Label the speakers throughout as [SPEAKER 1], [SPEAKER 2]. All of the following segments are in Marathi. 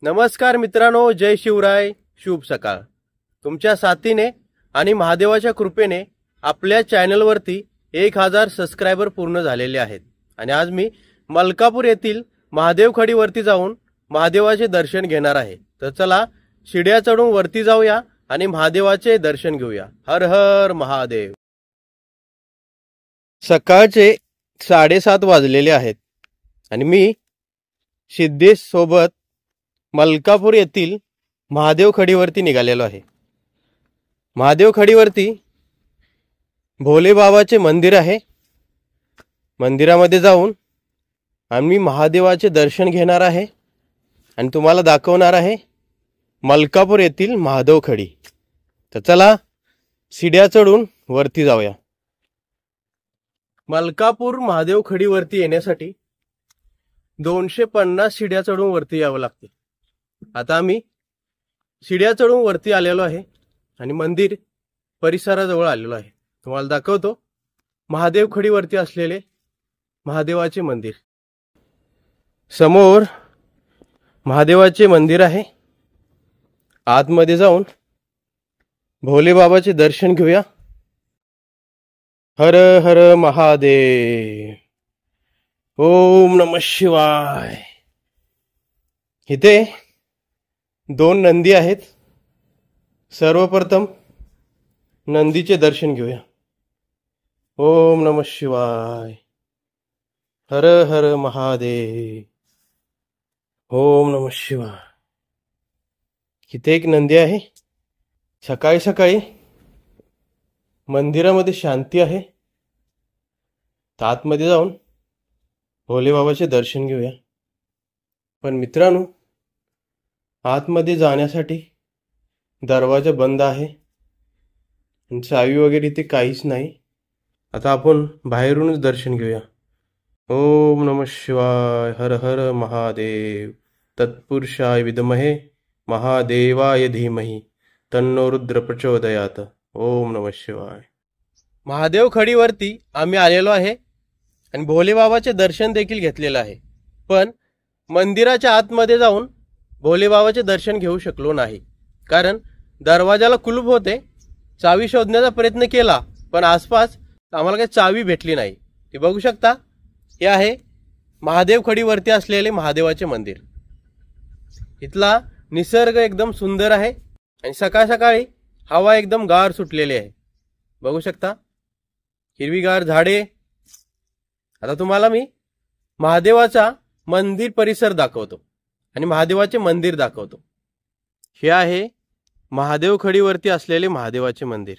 [SPEAKER 1] नमस्कार मित्रांनो, जय शिवराय, शुभ सकाळ। तुमच्या साथीने आणि महादेवाच्या कृपेने आपल्या चॅनलवरती 1000 सबस्क्रायबर पूर्ण झालेले आहेत आणि आज मी मलकापूर येथील महादेव खडीवरती जाऊन महादेवाचे दर्शन घेणार आहे। तर चला शिड्या चढून वरती जाऊया आणि महादेवाचे दर्शन घेऊया। हर हर महादेव। सकाळचे 7:30 वाजलेले आहेत आणि मी सिद्धेश सोबत मलकापूर येथील महादेव खडीवरती निघालेलो आहे। महादेव खडीवरती भोले बाबाचे मंदिर आहे। मंदिरामध्ये जाऊन आम्ही महादेवाचे दर्शन घेणार आहे आणि तुम्हाला दाखवणार आहे मलकापूर येथील महादेव खडी। तर चला शिड्या चढून वरती जाऊया। मलकापूर महादेव खडीवरती येण्यासाठी 250 शिड्या चढून वरती यावं लागते। आता आम्ही शिड्या चढून वरती आलेलो आहे आणि मंदिर परिसराजवळ आलेलो आहे। तुम्हाला दाखवतो महादेव खडीवरती असलेले महादेवाचे मंदिर। समोर महादेवाचे मंदिर आहे। आतमध्ये जाऊन भोले बाबाचे दर्शन घेऊया। हर हर महादेव, ओम नमः शिवाय। इथे 2 नंदी आहेत। सर्वप्रथम नंदीचे दर्शन घेऊया। ओम नमः शिवाय, हर हर महादेव, ओम नमः शिवाय। इथे एक नंदी आहे। सकाळी सकाळी मंदिरामध्ये शांती आहे। आतमध्ये जाऊन भोले बाबाचे दर्शन घेऊया। पण मित्रांनो, आतमध्ये जाण्यासाठी दरवाजा बंद आहे आणि चावी वगैरे इथे काहीच नाही। आता आपण बाहेरूनच दर्शन घेऊया। ओम नमः शिवाय, हर हर महादेव, तत्पुरुषाय विद्महे महादेवाय धीमहि तन्नो रुद्र प्रचोदयात। ओम नमः शिवाय। महादेव खडीवरती आम्ही आलेलो आहे आणि भोले बाबाचे दर्शन देखील घेतलेलं आहे। पण मंदिराच्या आतमध्ये जाऊन भोले बाबाचे दर्शन घेऊ शकलो नाही, कारण दरवाजाला कुलूप होते। चावी शोधण्याचा प्रयत्न केला पण आसपास आम्हाला काही चावी भेटली नाही। ते बघू शकता, हे आहे महादेव खडीवरती असलेले महादेवाचे मंदिर। इथला निसर्ग एकदम सुंदर आहे आणि सकाळ सकाळी हवा एकदम गार सुटलेली आहे। बघू शकता हिरवीगार झाडे। आता तुम्हाला मी महादेवाचा मंदिर परिसर दाखवतो आणि महादेवाचे मंदिर दाखवतो। हे आहे महादेव खडीवरती असलेले महादेवाचे मंदिर।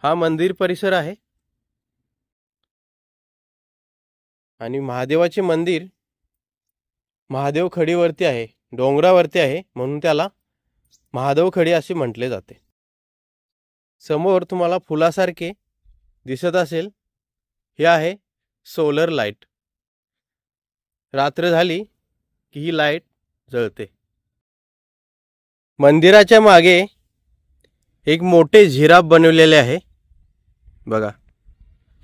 [SPEAKER 1] हा मंदिर परिसर आहे आणि महादेवाचे मंदिर महादेव खडीवरती आहे, डोंगरावरती आहे, म्हणून त्याला महादेव खडी असे म्हटले जाते। समोर तुम्हाला फुलासारखे दिसत असेल, हे आहे सोलर लाईट। रात्र झाली की ही लाईट जळते। मंदिराच्या मागे एक मोठे झिराफ बनवलेले आहे। बघा,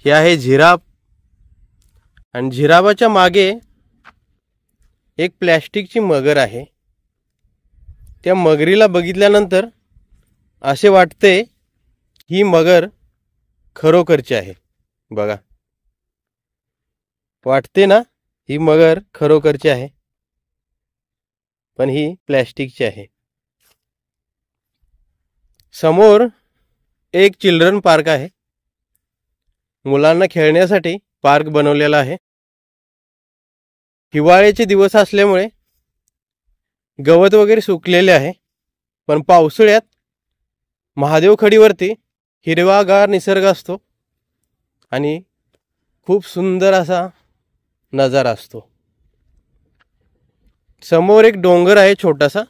[SPEAKER 1] हे आहे झिराफ आणि झिराफाच्या मागे एक प्लॅस्टिकची मगर आहे। त्या मगरीला बघितल्यानंतर असे वाटते ही मगर खरोखरची आहे। बघा, वाटते ना ही मगर खरोखरची आहे, पण ही प्लॅस्टिकची आहे। समोर एक चिल्ड्रन पार्क आहे। मुलांना खेळण्यासाठी पार्क बनवलेला आहे। हिवाळ्याचे दिवस असल्यामुळे गवत वगैरे सुकलेले आहे, पण पावसाळ्यात महादेव खडीवरती हिरवागार निसर्ग असतो आणि खूप सुंदर असा नजारा असतो। समोर एक डोंगर आहे छोटासा।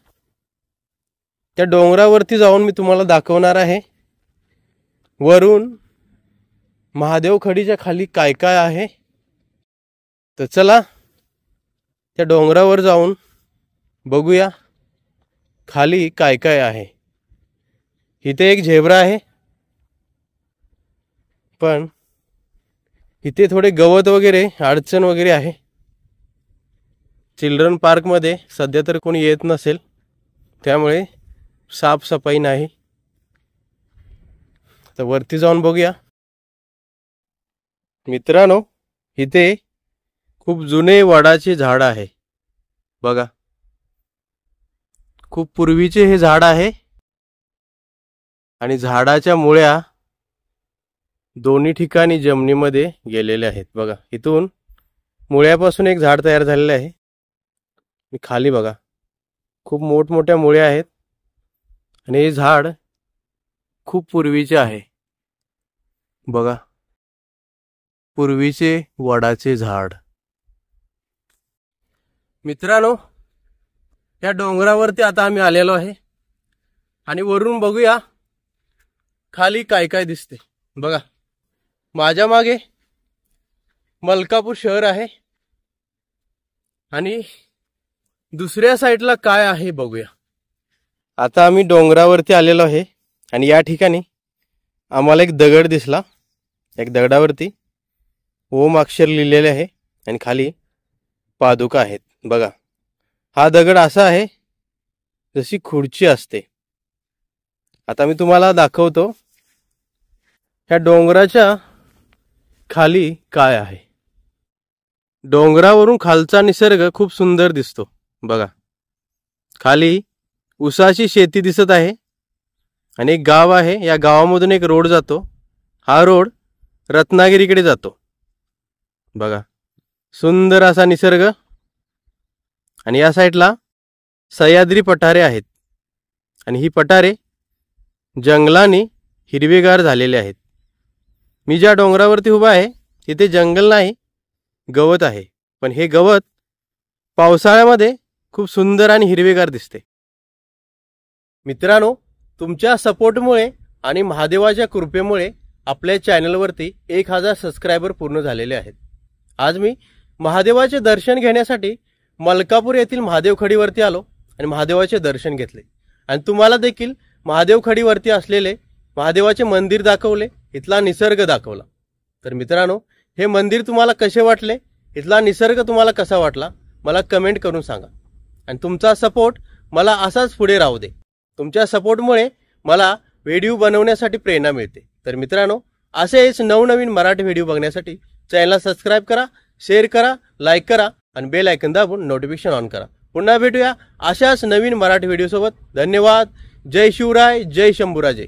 [SPEAKER 1] त्या डोंगरावरती जाऊन मी तुम्हाला दाखवणार आहे वरून महादेव खडीच्या खाली काय काय आहे। तर चला त्या डोंगरावर जाऊन बघूया खाली काय काय आहे। इथे एक झेब्रा आहे, पण इथे थोडे गवत वगैरे अडचण वगैरे आहे। चिल्ड्रन पार्कमध्ये सध्या तर कोणी येत नसेल, त्यामुळे साफसफाई नाही. तर वरती जाऊन बघूया. मित्रांनो, इथे खूप जुने वडाचे झाड आहे बघा. खूप पूर्वीचे हे झाड आहे आणि झाडाच्या मुळ्या दोन्ही ठिकाणी जमिनीमध्ये गेलेले आहेत बघा. इथून मुळ्यापासून एक झाड तयार झालेले आहे. खाली बघा, खूप मोठमोठ्या मुळ्या आहेत आणि हे झाड खूप पूर्वीचे आहे बघा. पूर्वीचे वडाचे झाड. मित्रांनो, या डोंगरावरती आता आम्ही आलेलो आहे आणि वरून बघूया खाली काय काय दिसते बघा. माझ्या मागे मलकापूर शहर आहे आणि दुसऱ्या साईडला काय आहे बघूया. आता आम्ही डोंगरावरती आलेलो आहे आणि या ठिकाणी आम्हाला एक दगड दिसला. एक दगडावरती ओम अक्षर लिहिलेले आहे आणि खाली पादुका आहेत बघा. हा दगड असा आहे जशी खुर्ची असते. आता मी तुम्हाला दाखवतो ह्या डोंगराच्या खाली काय आहे. डोंगरावरून खालचा निसर्ग खूप सुंदर दिसतो बघा. खाली ऊसाची शेती दिसत आहे आणि एक गाव आहे. या गावामधून एक रोड जातो. हा रोड रत्नागिरीकडे जातो बघा. सुंदर असा निसर्ग आणि या साईडला सह्याद्री पठारे आहेत आणि ही पठारे जंगलाने हिरवेगार झालेले आहेत. मी ज्या डोंगरावरती उभा आहे तिथे जंगल नाही, गवत आहे. पण हे गवत पावसाळ्यामध्ये खूप सुंदर आणि हिरवेगार दिसते. मित्रांनो, तुमच्या सपोर्टमुळे आणि महादेवाच्या कृपेमुळे आपल्या चॅनलवरती 1000 सबस्क्रायबर पूर्ण झालेले आहेत. आज मी महादेवाचे दर्शन घेण्यासाठी मलकापूर येथील महादेव खडीवरती आलो आणि महादेवाचे दर्शन घेतले आणि तुम्हाला देखील महादेव खडीवरती असलेले महादेवाचे मंदिर दाखवले, इथला निसर्ग दाखवला. तर मित्रांनो, हे मंदिर तुम्हाला कसे वाटले, इथला निसर्ग तुम्हाला कसा वाटला, मला कमेंट करून सांगा. आणि तुमचा सपोर्ट मला असाच पुढे राहू दे. तुमच्या सपोर्टमुळे मला व्हिडिओ बनवण्यासाठी प्रेरणा मिळते. तर मित्रांनो, असेच नवनवीन मराठी व्हिडिओ बघण्यासाठी चॅनलला सबस्क्राईब करा, शेअर करा, लाईक करा आणि बेल आयकॉन दाबून नोटिफिकेशन ऑन करा. पुन्हा भेटूया अशाच नवीन मराठी व्हिडिओ सोबत. धन्यवाद. जय शिवराय, जय शंभूराजे.